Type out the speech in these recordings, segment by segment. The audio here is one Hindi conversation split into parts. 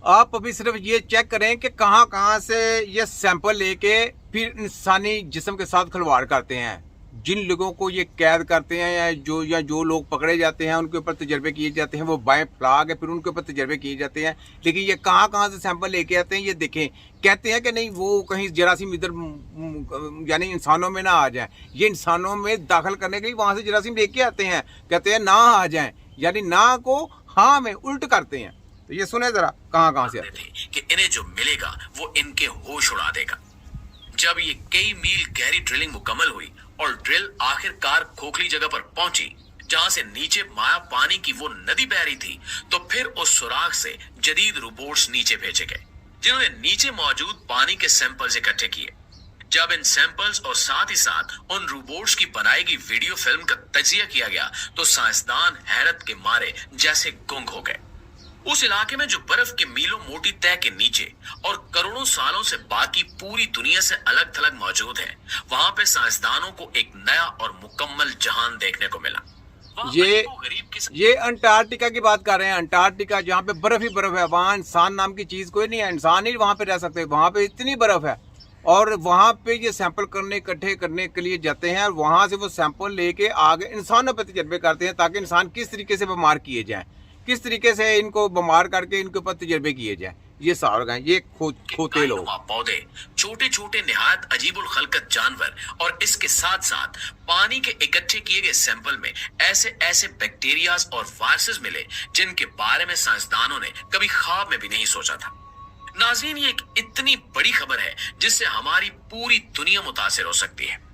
आप अभी सिर्फ ये चेक करें कि कहाँ कहाँ से ये सैंपल लेके फिर इंसानी जिस्म के साथ खिलवाड़ करते हैं। जिन लोगों को ये कैद करते हैं या जो लोग पकड़े जाते हैं उनके ऊपर तजर्बे किए जाते हैं, वो बाएं फैला के फिर उनके ऊपर तजर्बे किए जाते हैं। लेकिन ये कहाँ कहाँ से सैंपल लेके आते हैं ये देखें। कहते हैं कि नहीं वो कहीं जरासीम इधर यानी इंसानों में ना आ जाए, ये इंसानों में दाखिल करने के लिए वहाँ से जरासीम लेके आते हैं। कहते हैं ना आ जाए, यानी ना को हाँ में उल्ट करते हैं। तो ये सुने जरा कहाँ कहाँ से आते हैं कि इन्हें जो मिलेगा वो इनके होश उड़ा देगा। जब ये कई मील गहरी ड्रिलिंग मुकम्मल हुई और ड्रिल आखिरकार खोखली जगह पर पहुंची जहां से नीचे माया पानी की वो नदी बह रही थी, तो फिर उस सुराख से जदीद रोबोट्स नीचे भेजे गए जिन्होंने नीचे मौजूद पानी के सैंपल्स इकट्ठे किए। जब इन सैंपल्स और साथ ही साथ उन रोबोट्स की बनाई गई वीडियो फिल्म का तजिया किया गया तो साइंसदान हैरत के मारे जैसे गुंग हो गए। उस इलाके में जो बर्फ के मीलों मोटी तह के नीचे और करोड़ों सालों से बाकी पूरी दुनिया से अलग थलग मौजूद है, वहां पे साइंसदानों को एक नया और मुकम्मल जहान देखने को मिला। ये अंटार्कटिका की बात कर रहे हैं। अंटार्कटिका जहाँ पे बर्फ ही बर्फ है, वहाँ इंसान नाम की चीज कोई नहीं है। इंसान ही वहां पे रह सकते, वहां पे इतनी बर्फ है। और वहां पे ये सैंपल इकट्ठे करने के लिए जाते हैं और वहां से वो सैंपल लेके आगे इंसानों पर तजर्बे करते हैं ताकि इंसान किस तरीके से बीमार किए जाए, किस तरीके से इनको बीमार करके इनके ऊपर तजर्बे किए जाए। ये सारे ये खोते लोग, पौधे, छोटे छोटे निहायत अजीबुल खलकत जानवर और इसके साथ साथ पानी के इकट्ठे किए गए सैंपल में ऐसे ऐसे बैक्टीरियाज और वायरसेस मिले जिनके बारे में साइंसदानों ने कभी ख्वाब में भी नहीं सोचा था। नाज़रीन, ये एक इतनी बड़ी खबर है जिससे हमारी पूरी दुनिया मुतासिर हो सकती है।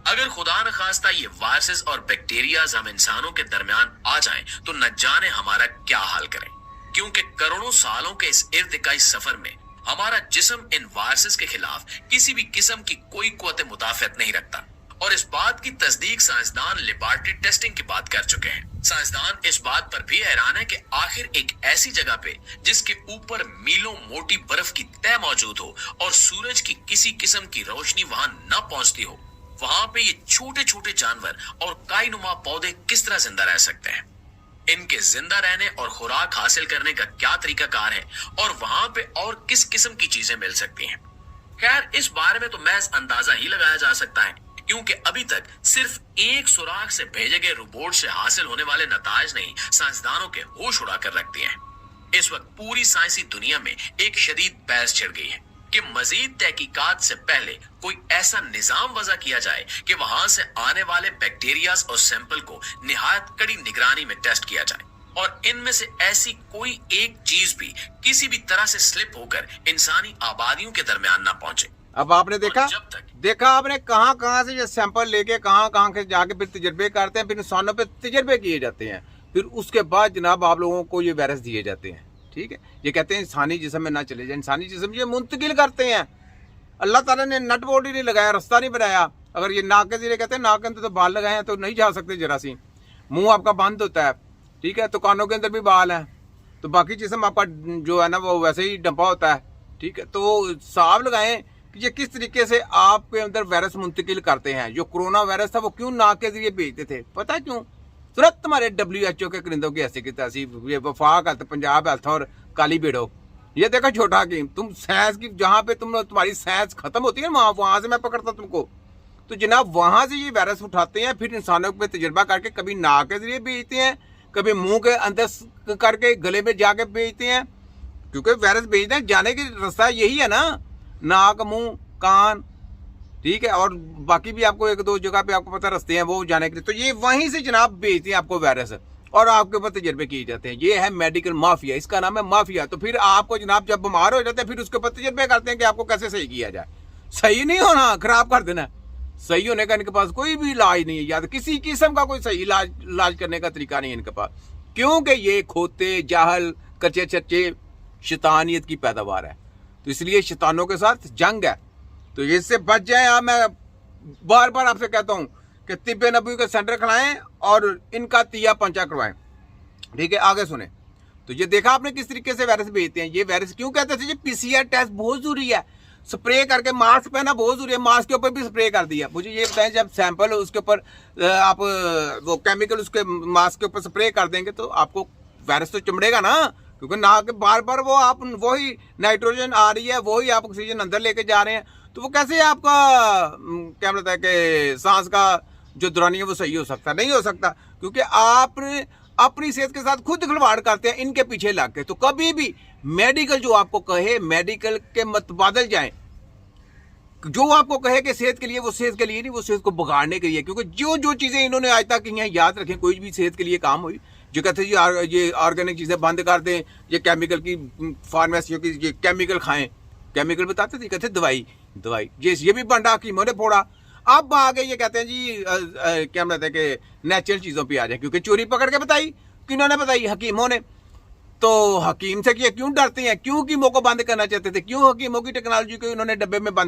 अगर खुदा न खास्ता ये वायरसेस और बैक्टीरियाज हम इंसानों के दरमियान आ जाएं तो न जाने हमारा क्या हाल करें, क्योंकि करोड़ों सालों के इस इर्तिकाई सफर में हमारा जिस्म इन वायरसेस के खिलाफ किसी भी किस्म की कोई कुव्वत मुदाफियत नहीं रखता। और इस बात की तस्दीक साइंसदान लेबोरेटरी टेस्टिंग की बात कर चुके हैं। साइंसदान इस बात पर भी हैरान है कि आखिर एक ऐसी जगह पे जिसके ऊपर मीलों मोटी बर्फ की तह मौजूद हो और सूरज की किसी किस्म की रोशनी वहां न पहुंचती हो, वहां पे ये छोटे छोटे जानवर और कायनुमा पौधे किस तरह जिंदा रह सकते हैं। इनके जिंदा रहने और खुराक हासिल करने का क्या तरीकाकार है और वहां पे और किस किस्म की चीजें मिल सकती हैं। खैर, इस बारे में तो महज अंदाजा ही लगाया जा सकता है, क्योंकि अभी तक सिर्फ एक सुराख से भेजे गए रोबोट से हासिल होने वाले नताज ने साइंसदानों के होश उड़ा कर रख दिए हैं। इस वक्त पूरी साइंसी दुनिया में एक शदीद बहस छिड़ गई है कि मजीद तहकीकात से पहले कोई ऐसा निजाम वज़ा किया जाए कि वहां से आने वाले बैक्टीरियाज और सैंपल को निहायत कड़ी निगरानी में टेस्ट किया जाए और इनमें से ऐसी कोई एक चीज भी किसी भी तरह से स्लिप होकर इंसानी आबादियों के दरमियान ना पहुंचे। अब आपने देखा आपने कहाँ कहाँ से ये सैंपल लेके कहाँ कहाँ के जाके फिर तजर्बे करते हैं, फिर इंसानों पे तजर्बे किए जाते हैं, फिर उसके बाद जनाब आप लोगों को ये वायरस दिए जाते हैं। ठीक है, ये कहते हैं इंसानी जिस्म में ना चले जाए। इंसानी जिस्म ये मुंतकिल करते हैं। अल्लाह ताला ने नट बोल्ट ही नहीं लगाया, रास्ता नहीं बनाया। अगर ये नाक के जरिए कहते हैं, नाक के अंदर तो बाल लगाए हैं तो नहीं जा सकते जरासीम। मुंह आपका बंद होता है, ठीक है, तो कानों के अंदर भी बाल हैं, तो बाकी जिस्म आपका जो है ना वो वैसे ही डंपा होता है। ठीक है, तो साफ लगाएं कि ये किस तरीके से आपके अंदर वायरस मुंतकिल करते हैं। जो कोरोना वायरस था वो क्यों नाक के जरिए भेजते थे, पता क्यों? तुरंत तुम्हारे WHO के परिंदों की ऐसी की तैसी, ये वफाक हेल्थ, पंजाब हेल्थ और काली बेड़ो। ये देखो छोटा हकीम, तुम साइंस की जहाँ पे तुम्हारी साइंस खत्म होती है ना, वहां से मैं पकड़ता तुमको। तो जनाब वहां से ये वायरस उठाते हैं, फिर इंसानों पे तजर्बा करके कभी नाक के जरिए भेजते हैं, कभी मुंह के अंदर करके गले में जाके भेजते हैं, क्योंकि वायरस भेजते हैं जाने की रास्ता यही है ना, नाक, मुंह, कान। ठीक है, और बाकी भी आपको एक दो जगह पे आपको पता रास्ते हैं वो जाने के लिए। तो ये वहीं से जनाब भेजते हैं आपको वायरस और आपके ऊपर तजर्बे किए जाते हैं। ये है मेडिकल माफिया, इसका नाम है माफिया। तो फिर आपको जनाब जब बीमार हो जाते हैं फिर उसके ऊपर तजर्बे करते हैं कि आपको कैसे सही किया जाए। सही नहीं होना, खराब कर देना। सही होने का इनके पास कोई भी इलाज नहीं है, याद किसी किस्म का कोई सही इलाज करने का तरीका नहीं है इनके पास, क्योंकि ये खोते, जाहल, कच्चे चच्चे शैतानियत की पैदावार है। तो इसलिए शैतानों के साथ जंग है, तो इससे बच जाए। आप मैं बार बार आपसे कहता हूं कि तिब्बे नबी के सेंटर खिलाएं और इनका तिया पंचा करवाएं। ठीक है, आगे सुने। तो ये देखा आपने किस तरीके से वायरस भेजते हैं। ये वायरस क्यों कहते थे? PCR टेस्ट बहुत जरूरी है, स्प्रे करके मास्क पहना बहुत जरूरी है, मास्क के ऊपर भी स्प्रे कर दिया। मुझे ये बताएं, जब सैंपल उसके ऊपर आप वो केमिकल उसके मास्क के ऊपर स्प्रे कर देंगे तो आपको वायरस तो चिमड़ेगा ना, क्योंकि ना के बार बार वो आप वही नाइट्रोजन आ रही है, वही आप ऑक्सीजन अंदर लेके जा रहे हैं, तो वो कैसे आपका क्या बोलता है कि सांस का जो दौरानी है वो सही हो सकता? नहीं हो सकता, क्योंकि आप अपनी सेहत के साथ खुद खिलवाड़ करते हैं इनके पीछे लग के। तो कभी भी मेडिकल जो आपको कहे, मेडिकल के मत बादल जाएं। जो आपको कहे कि सेहत के लिए, वो सेहत के लिए नहीं, वो सेहत को बिगाड़ने के लिए। क्योंकि जो जो चीजें इन्होंने आज तक यहाँ याद रखें, कोई भी सेहत के लिए काम हुई, जो कहते हैं ये ऑर्गेनिक चीजें बंद कर दें, ये केमिकल की फार्मेसियों की ये केमिकल खाएं, केमिकल बताते थे, कहते दवाई दवाई, ये भी बंडा हकीमों ने फोड़ा। अब आगे ये कहते हैं जी क्या कहते हैं कि नेचुरल चीजों पे आ जाए, क्योंकि चोरी पकड़ के बताई, किन्होंने बताई? हकीमों ने। तो हकीम से क्यों डरते हैं? क्यों कीमों को बंद करना चाहते थे? क्यों हकीमों की टेक्नोलॉजी को इन्होंने डब्बे में बंद